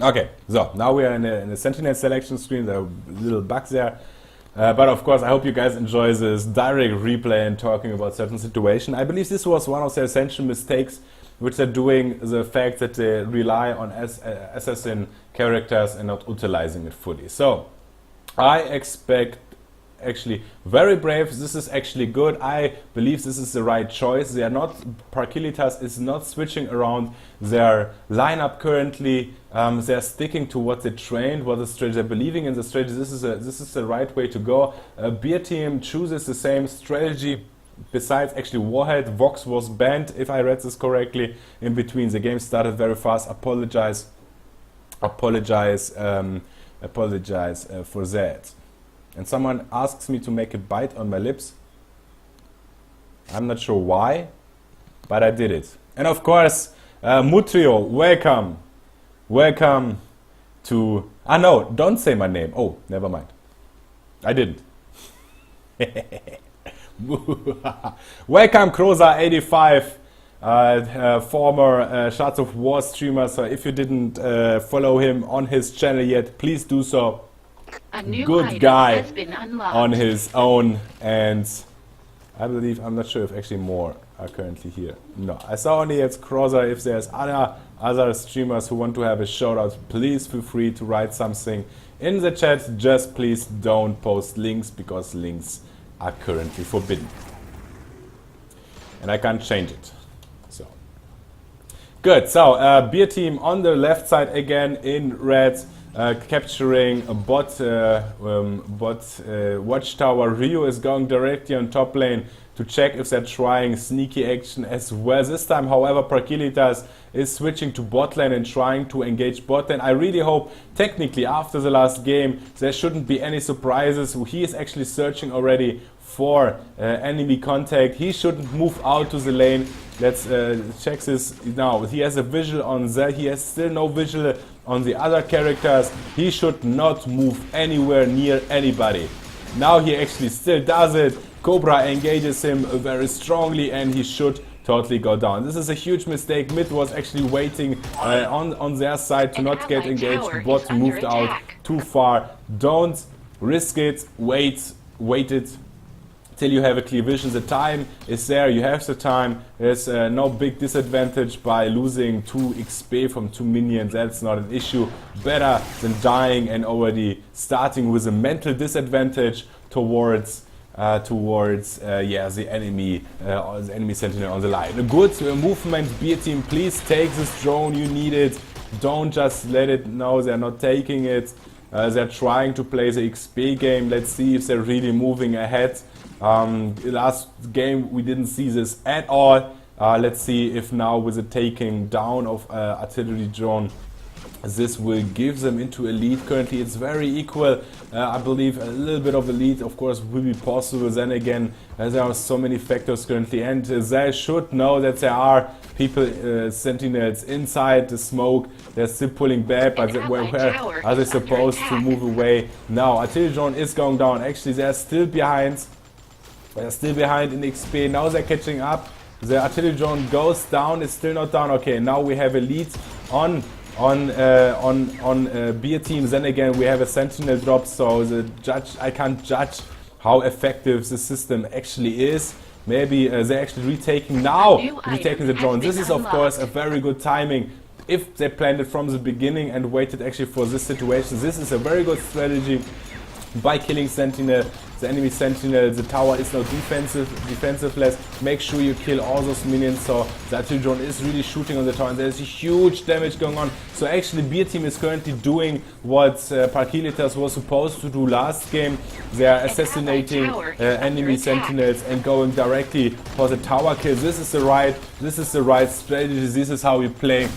Okay, so now we are in a Sentinel selection screen. There are little bugs there. But of course, I hope you guys enjoy this direct replay and talking about certain situation. I believe this was one of the essential mistakes which they're doing, the fact that they rely on assassin characters and not utilizing it fully. So, I expect actually very brave. This is actually good. I believe this is the right choice. They are not, Parguelitas is not switching around their lineup currently. They are sticking to what they trained, what the strategy, they're believing in the strategy. This is the right way to go. Beerteam chooses the same strategy. Besides, actually, Warhead, Vox was banned, if I read this correctly, in between. The game started very fast. Apologize for that. And someone asks me to make a bite on my lips. I'm not sure why, but I did it. And of course, Mutrio, welcome. Welcome to... Ah, no, don't say my name. Oh, never mind. I didn't. Welcome, Kroza85, former Shards of War streamer. So if you didn't follow him on his channel yet, please do so. A new Good guy has been unlocked. on his own, and I believe, I'm not sure if actually more are currently here. No, I saw only it's Kroza. If there's other streamers who want to have a shout out, please feel free to write something in the chat. Just please don't post links, because links are currently forbidden. And I can't change it. So good. So Beerteam on the left side again in red. Capturing a bot watchtower. Ryu is going directly on top lane to check if they're trying sneaky action as well. This time, however, Parguelitas is switching to bot lane and trying to engage bot lane. I really hope, technically, after the last game, there shouldn't be any surprises. He is actually searching already for enemy contact. He shouldn't move out to the lane. Let's check this now. He has a visual on that. He has still no visual on the other characters. He should not move anywhere near anybody. Now he actually still does it. Cobra engages him very strongly, and he should totally go down. This is a huge mistake. Mid was actually waiting on their side to not get engaged. Bot moved out too far. Don't risk it. Wait it till you have a clear vision. The time is there. You have the time. There's no big disadvantage by losing 2 XP from 2 minions. That's not an issue. Better than dying and already starting with a mental disadvantage towards the enemy sentinel on the line. A good movement, Beerteam. Please take this drone. You need it. Don't just let it. No, they're not taking it. They're trying to play the XP game. Let's see if they're really moving ahead. Last game we didn't see this at all. Let's see if now with the taking down of artillery drone, this will give them into a lead. Currently it's very equal. I believe a little bit of a lead of course will be possible. Then again, there are so many factors currently, and they should know that there are people, sentinels inside the smoke. They're still pulling back, but where are they supposed to move away? Now artillery drone is going down. Actually they're still behind. They're still behind in XP. Now they're catching up. The artillery drone goes down. It's still not down. Okay, now we have a lead on Beerteam. Then again, we have a sentinel drop. So I can't judge how effective the system actually is. Maybe they're actually retaking the drone. This is of course a very good timing. If they planned it from the beginning and waited actually for this situation, this is a very good strategy. By killing sentinel, the enemy sentinel, the tower is now defensiveless. Make sure you kill all those minions. So the artillery drone is really shooting on the tower, and there's a huge damage going on. So actually Beerteam is currently doing what Parguelitas was supposed to do last game. They are assassinating enemy sentinels and going directly for the tower kill. This is the right strategy. This is how we play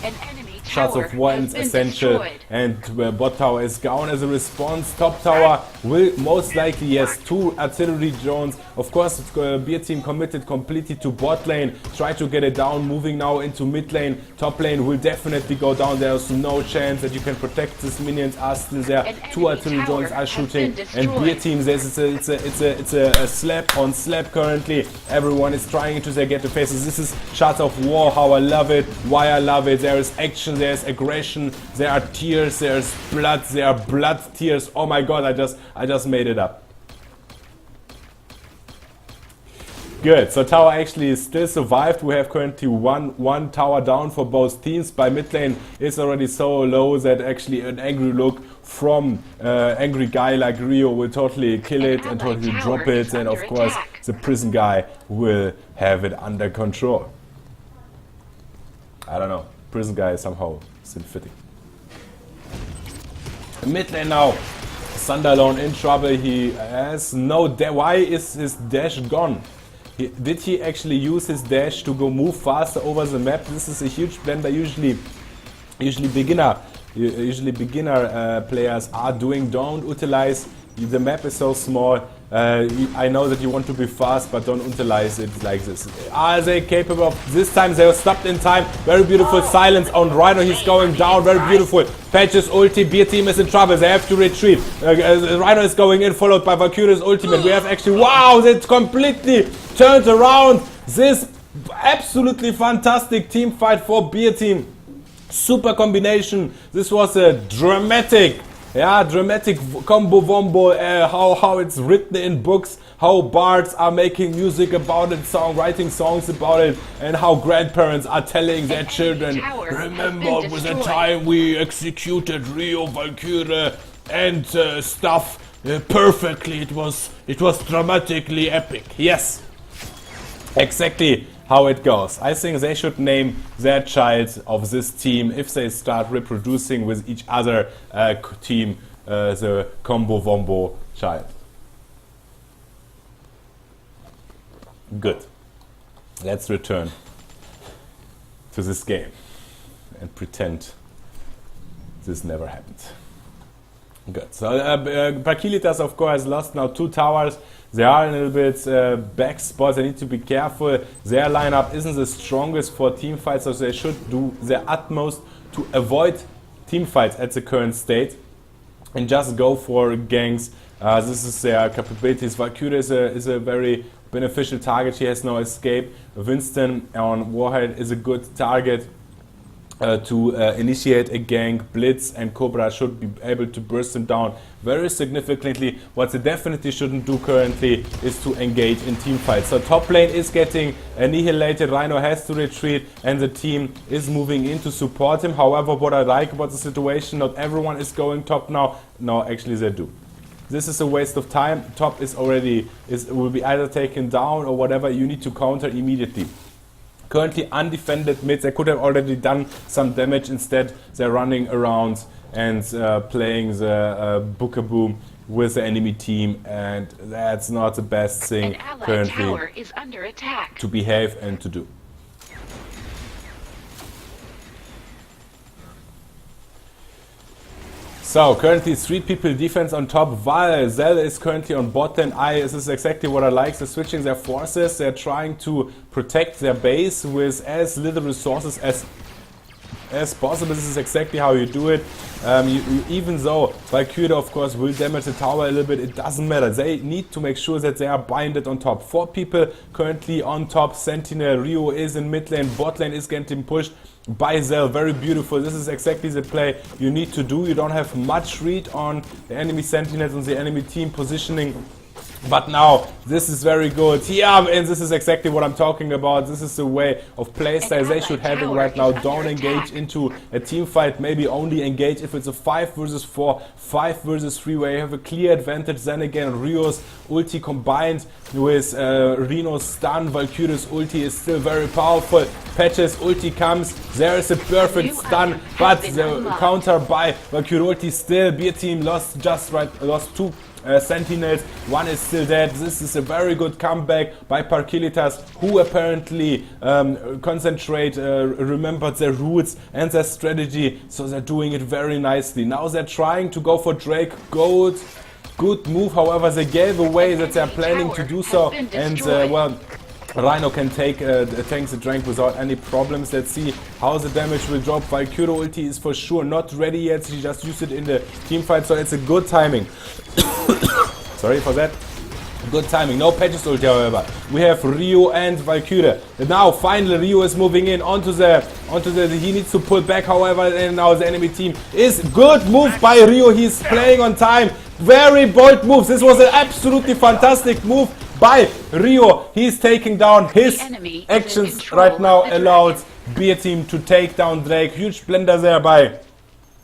Shards of War is essential, and bot tower is gone as a response. Top tower will most likely, yes, 2 artillery drones. Of course, Beerteam committed completely to bot lane, try to get it down, moving now into mid lane. Top lane will definitely go down. There's no chance that you can protect these minions are still there. 2 artillery drones are shooting, and Beerteam, it's a slap on slap currently. Everyone is trying to get the faces. This is Shards of War, how I love it, why I love it. There is action, there's aggression, there are tears, there's blood, there are blood tears. Oh my god, I just made it up. Good, so tower actually still survived. We have currently one tower down for both teams. By mid lane is already so low that actually an angry look from angry guy like Rio will totally kill it and totally drop it, and of course the prison guy will have it under control. I don't know, prison guy is somehow still fitting. Mid lane now, Thunderlone in trouble. He has no why is his dash gone? Did he actually use his dash to go move faster over the map? This is a huge blender. Usually beginner players are doing. Don't utilize. The map is so small. I know that you want to be fast, but don't utilize it like this. Are they capable of? This time they were stopped in time. Very beautiful silence on Rhino. He's going down. Very beautiful. Patches ulti. Beerteam is in trouble. They have to retreat. Rhino is going in, followed by Valkyrie's ultimate. We have actually, wow, that completely turned around. This absolutely fantastic team fight for Beerteam. Super combination. This was a dramatic combo wombo, how it's written in books, how bards are making music about it, writing songs about it, and how grandparents are telling their children, remember with the time we executed Rio, Valkyrie and stuff perfectly. It was dramatically epic. Yes, exactly how it goes. I think they should name their child of this team, if they start reproducing with each other team, the Combo Wombo child. Good. Let's return to this game and pretend this never happened. Good. So Parguelitas, of course, lost now 2 towers. They are a little bit back spots. They need to be careful. Their lineup isn't the strongest for team fights, so they should do their utmost to avoid team fights at the current state and just go for ganks. This is their capabilities. Valkyrie is a very beneficial target. She has no escape. Winston on Warhead is a good target to initiate a gank. Blitz and Cobra should be able to burst them down very significantly. What they definitely shouldn't do currently is to engage in team fights. So top lane is getting annihilated. Rhino has to retreat and the team is moving in to support him. However, what I like about the situation, not everyone is going top now. No, actually they do. This is a waste of time. Top will be either taken down or whatever. You need to counter immediately. Currently undefended mid. They could have already done some damage. Instead, they're running around and playing the Bookaboo with the enemy team, and that's not the best thing currently is under attack. To behave and to do. So currently 3 people defense on top. Zell is currently on bot lane. This is exactly what I like. They're switching their forces. They're trying to protect their base with as little resources as possible. This is exactly how you do it. Even though Valkyrie of course will damage the tower a little bit, it doesn't matter. They need to make sure that they are binded on top. 4 people currently on top. Sentinel, Rio is in mid lane. Bot lane is getting pushed by Zell. Very beautiful. This is exactly the play you need to do. You don't have much read on the enemy sentinels and the enemy team positioning. But now, this is very good. Yeah, and this is exactly what I'm talking about. This is the way of playstyle they should have it right now. Don't engage into a team fight. Maybe only engage if it's a 5 versus 4, 5 versus 3, where you have a clear advantage. Then again, Rio's ulti combined with Reno's stun. Valkyrie's ulti is still very powerful. Patch's ulti comes. There is a perfect stun, but the counter by Valkyrie ulti still. Beerteam lost 2 sentinels, 1 is still dead. This is a very good comeback by Parguelitas, who apparently remembered their roots and their strategy, so they're doing it very nicely. Now they're trying to go for Drake. Good move, however they gave away that they're planning to do so, and well, Rhino can take tanks the Drake without any problems. Let's see how the damage will drop. Valkyrie ulti is for sure not ready yet. She just used it in the team fight, so it's a good timing. Sorry for that. Good timing, no Patches ulti however. We have Rio and Valkyrie. Now finally Rio is moving in onto the he needs to pull back however, and now the enemy team is good move by Rio. He's playing on time. Very bold moves. This was an absolutely fantastic move by Rio. He's taking down his actions right now, allows Beerteam to take down Drake. Huge blender there by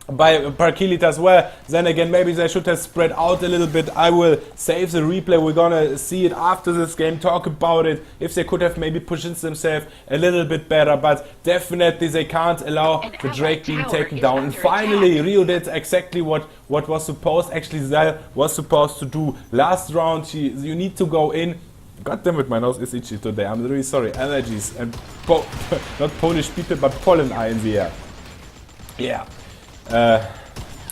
Parguelitas as well. Then again, maybe they should have spread out a little bit. I will save the replay. We're gonna see it after this game, talk about it, if they could have maybe pushed themselves a little bit better, but definitely they can't allow the Drake being taken down. And finally Rio did exactly what was supposed, actually Zal was supposed to do last round. You need to go in. God damn it, my nose is itchy today. I'm really sorry. Allergies and not Polish people, but pollen are in the air. Yeah.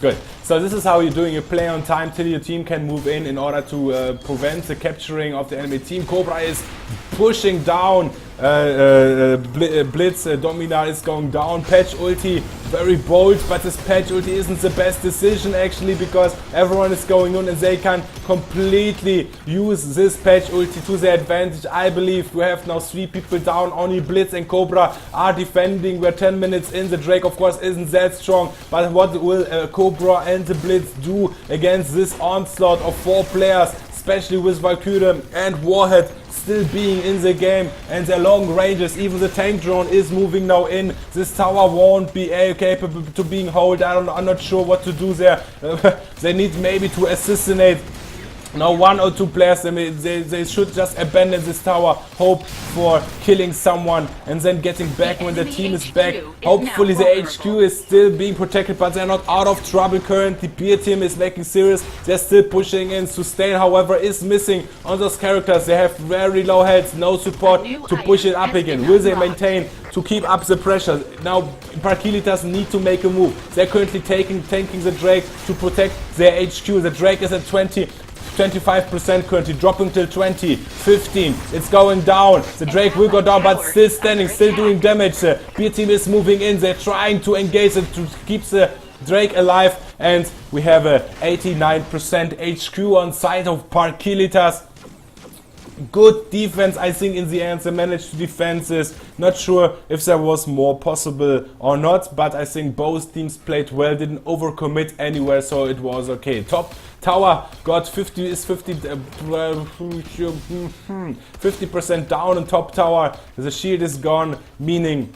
Good. So this is how you're doing. You play on time till your team can move in order to prevent the capturing of the enemy team. Cobra is pushing down Blitz. Dominar is going down. Patch ulti, very bold, but this patch ulti isn't the best decision actually, because everyone is going on and they can completely use this patch ulti to their advantage. I believe we have now 3 people down. Only Blitz and Cobra are defending. We're 10 minutes in. The Drake of course isn't that strong, but what will Cobra and the Blitz do against this onslaught of 4 players, especially with Valkyrie and Warhead still being in the game and their long ranges? Even the tank drone is moving now in. This tower won't be capable to being held. I'm not sure what to do there. They need maybe to assassinate now 1 or 2 players. They should just abandon this tower, hope for killing someone and then getting back when the team is back. Hopefully the HQ is still being protected, but they're not out of trouble currently. Beerteam is making serious. They're still pushing in. Sustain however is missing on those characters. They have very low health, no support to push it up again. Will they maintain to keep up the pressure? Now Parguelitas need to make a move. They're currently tanking the Drake to protect their HQ. The Drake is at 25% currently, dropping till 20, 15, it's going down. The Drake will go down, but still standing, still doing damage. The Beerteam is moving in. They're trying to engage it to keep the Drake alive, and we have a 89% HQ on side of Parguelitas. Good defense, I think, in the end. They managed to defend this. Not sure if there was more possible or not, but I think both teams played well, didn't overcommit anywhere, so it was okay. Top tower got 50% down on top tower. The shield is gone, meaning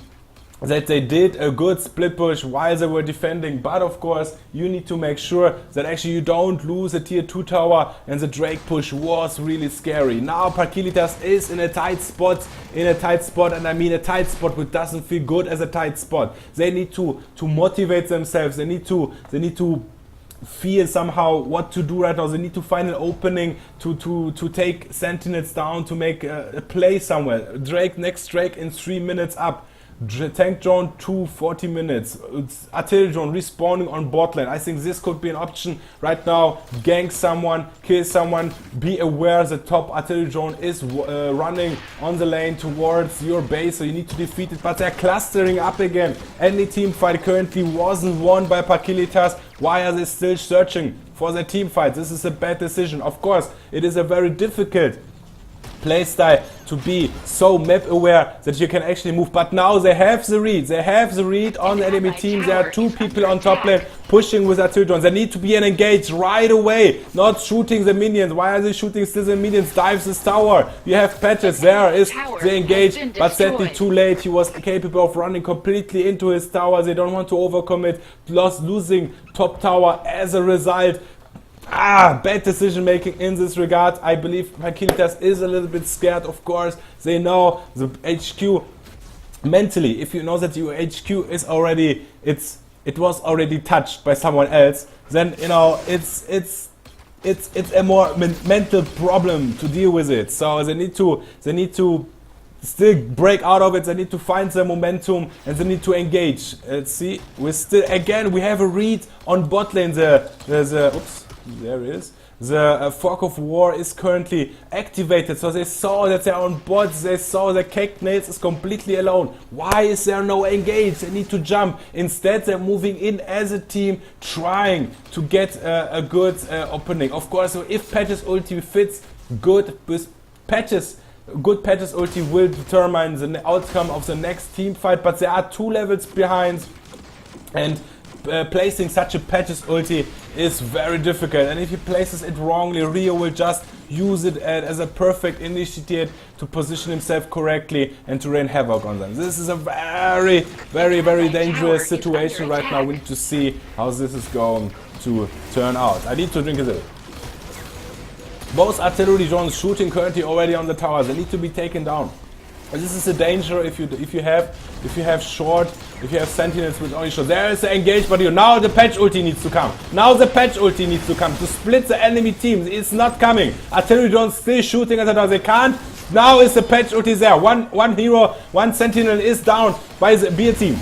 that they did a good split push while they were defending, but of course you need to make sure that actually you don't lose a tier 2 tower, and the Drake push was really scary. Now Parguelitas is in a tight spot, and I mean a tight spot which doesn't feel good as a tight spot. They need to motivate themselves. They need to feel somehow what to do right now. They need to find an opening to take Sentinels down, to make a play somewhere. Next Drake in 3 minutes up. Tank drone 40 minutes. Artillery drone respawning on bot lane. I think this could be an option right now. Gank someone, kill someone. Be aware the top artillery drone is running on the lane towards your base, so you need to defeat it. But they're clustering up again. Any team fight currently wasn't won by Parguelitas. Why are they still searching for their team fight? This is a bad decision. Of course, it is a very difficult playstyle to be so map aware that you can actually move, but now they have the read. They have the read on the enemy team. There are 2 people on top lane pushing with artillery drones. They need to be engaged right away, not shooting the minions. Why are they shooting still the minions? Dives this tower. You have patches. There is the engage, but sadly too late. He was capable of running completely into his tower. They don't want to overcommit, losing top tower as a result. Bad decision making in this regard. I believe Parguelitas is a little bit scared, of course. They know the HQ mentally. If you know that your HQ is already, it was already touched by someone else, then you know it's a more mental problem to deal with it. So they need to still break out of it. They need to find the momentum and they need to engage. See, we have a read on bot lane. Oops. There is. The Fog of War is currently activated, so they saw that they're on bots. They saw that Cake Nails is completely alone. Why is there no engage? They need to jump. Instead, they're moving in as a team, trying to get a good opening. Of course, so if Patch's ulti fits, good patches. Good patches ulti will determine the outcome of the next team fight, but they are 2 levels behind, and placing such a patches ulti is very difficult, and if he places it wrongly, Rio will just use it as a perfect initiative to position himself correctly and to rain havoc on them. This is a very, very, very dangerous situation right now. We need to see how this is going to turn out. I need to drink a sip. Both artillery drones shooting currently already on the towers. They need to be taken down. This is a danger if you have short, if you have sentinels with only short. There is the engage, but now the patch ulti needs to come. Now the patch ulti needs to come to split the enemy teams. It's not coming. Artillery drones still shooting at the door. They can't. Now is the patch ulti there. One hero, one sentinel is down by the Beerteam.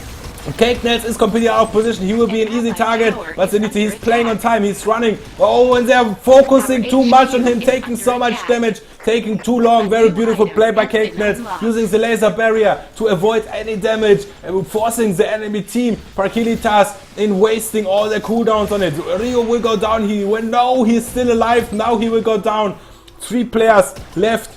Cake Nails is completely out of position. He will be an easy target, but he's playing on time. He's running. Oh, and they're focusing too much on him, taking so much damage, taking too long. Very beautiful play by Cake Nails, using the laser barrier to avoid any damage, forcing the enemy team, Parguelitas, in wasting all their cooldowns on it. Rio will go down. No, he's still alive. Now he will go down. 3 players left.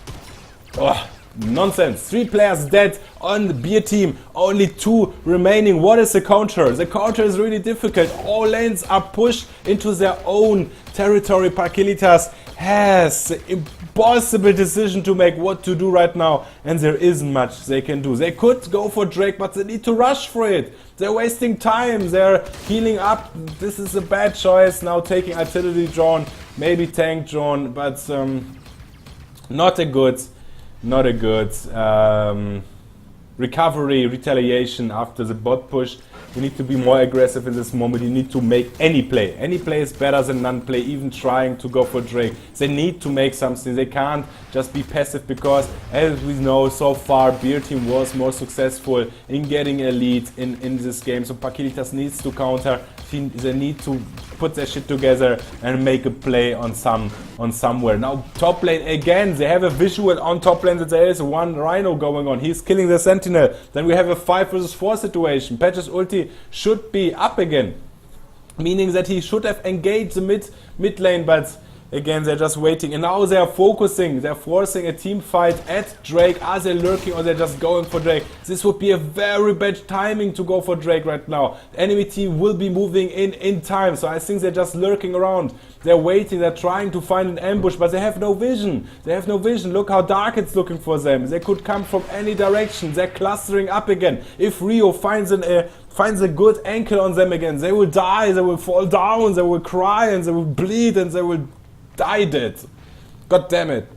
Oh, nonsense. 3 players dead on the Beerteam, only 2 remaining. What is the counter? The counter is really difficult. All lanes are pushed into their own territory. Parguelitas has the impossible decision to make what to do right now, and there isn't much they can do. They could go for Drake, but they need to rush for it. They're wasting time. They're healing up. This is a bad choice. Now taking artillery drone, maybe tank drone, but not a good recovery, retaliation after the bot push. You need to be more aggressive in this moment. You need to make any play. Any play is better than none play, even trying to go for Drake. They need to make something. They can't just be passive, because as we know so far, Beerteam was more successful in getting a lead in this game. So Parguelitas needs to counter. They need to put their shit together and make a play on somewhere. Now top lane again, they have a visual on top lane that there is one Rhino going on. He's killing the Sentinel. Then we have a 5 versus 4 situation. Patch's ulti should be up again, meaning that he should have engaged the mid lane, but again they're just waiting, and now they're focusing, they're forcing a team fight at Drake. Are they lurking or they're just going for Drake? This would be a very bad timing to go for Drake right now. The enemy team will be moving in time, so I think they're just lurking around. They're waiting, they're trying to find an ambush, but they have no vision. They have no vision. Look how dark it's looking for them. They could come from any direction. They're clustering up again. If Rio finds a good ankle on them again, they will die, they will fall down, they will cry, and they will bleed, and they will die dead. God damn it.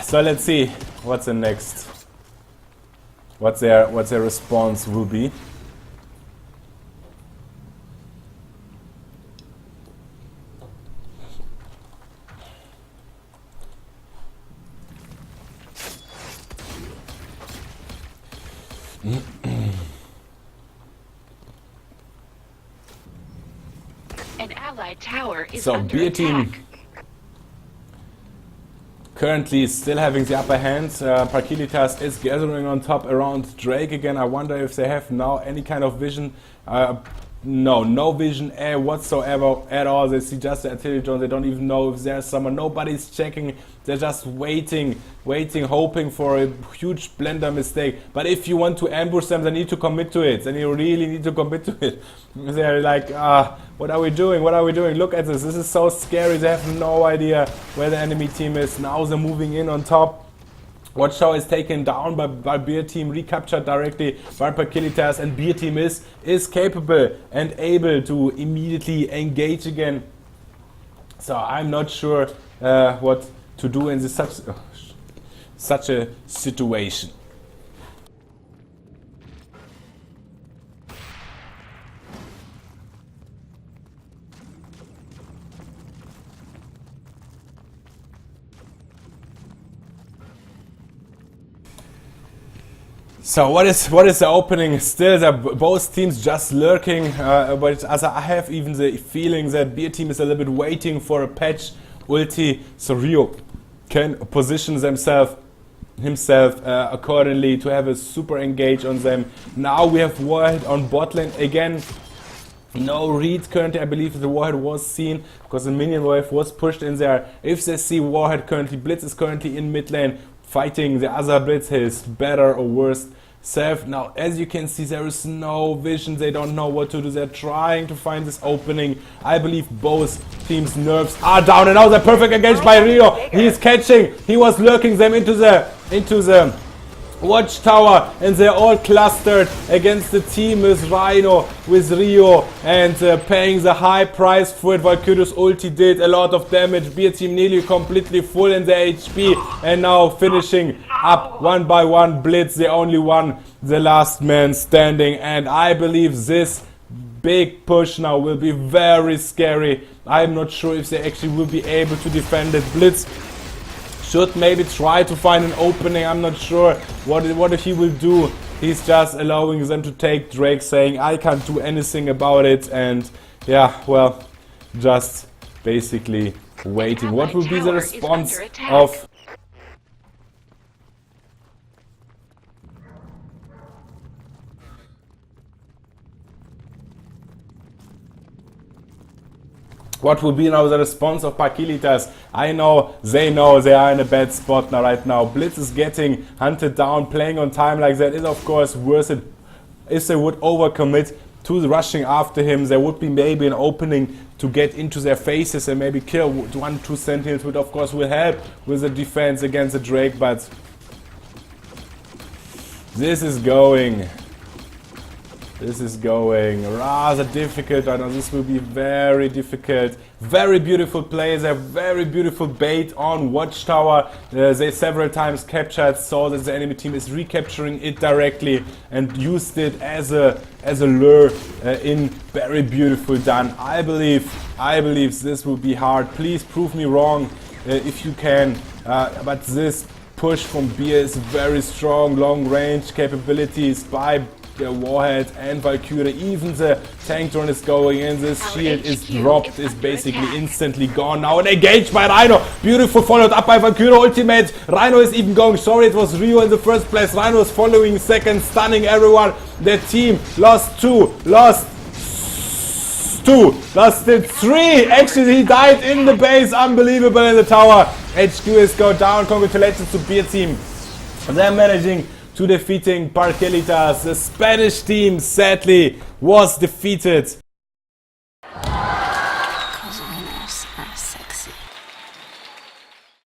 So let's see what's the next. What their response will be. An allied tower is so under Beerteam attack. currently still having the upper hand. Parguelitas is gathering on top around Drake again. I wonder if they have now any kind of vision. No vision whatsoever at all. They see just the artillery drone. They don't even know if there's someone. Nobody's checking. They're just waiting, hoping for a huge blender mistake. But if you want to ambush them, they need to commit to it. Then you really need to commit to it. They're like, what are we doing? What are we doing? Look at this. This is so scary. They have no idea where the enemy team is. Now they're moving in on top. Watchtower is taken down by Beerteam, recaptured directly by Parguelitas, and Beerteam is capable and able to immediately engage again. So I'm not sure what to do in such a situation. So what is the opening? Still, both teams just lurking, but I have even the feeling that Beerteam is a little bit waiting for a patch ulti, so Rio can position himself accordingly to have a super engage on them. Now we have Ward on bot lane again. No read currently. I believe the warhead was seen because the minion wave was pushed in there. If they see warhead currently, Blitz is currently in mid lane fighting the other Blitz, his better or worse self. Now, as you can see, there is no vision. They don't know what to do. They're trying to find this opening. I believe both teams' nerves are down, and now they're perfect engaged by Rio. He is catching. He was lurking them into the watchtower, and they're all clustered against the team with Rhino, with Rio, and paying the high price for it. Valkyrie's ulti did a lot of damage. Beerteam nearly completely full in their HP, and now finishing up one by one. Blitz, the only one, the last man standing, and I believe this big push now will be very scary. I'm not sure if they actually will be able to defend it. Blitz should maybe try to find an opening. I'm not sure what he will do. He's just allowing them to take Drake, saying I can't do anything about it, and yeah, well, just basically waiting. What will be the response of What will be now the response of Parguelitas? I know they are in a bad spot now right now. Blitz is getting hunted down. Playing on time like that is of course worth it. If they would overcommit to the rushing after him, there would be maybe an opening to get into their faces and maybe kill 1-2 sentinels, which of course will help with the defense against the Drake, but this is going rather difficult right now. This will be very difficult. Very beautiful plays, a very beautiful bait on Watchtower. They several times captured, saw that the enemy team is recapturing it directly and used it as a lure in. Very beautiful done. I believe this will be hard. Please prove me wrong if you can. But this push from Beer is very strong. Long range capabilities by Warhead and Valkyrie. Even the tank drone is going in. This shield is dropped, is basically instantly gone now, and engaged by Rhino. Beautiful, followed up by Valkyrie ultimate. Rhino is even going. Sorry, it was Rio in the first place. Rhino is following second, stunning everyone. Their team lost two, lost three. Actually, he died in the base. Unbelievable in the tower. HQ is go down. Congratulations to Beerteam. They're managing to defeating Parguelitas. The Spanish team sadly was defeated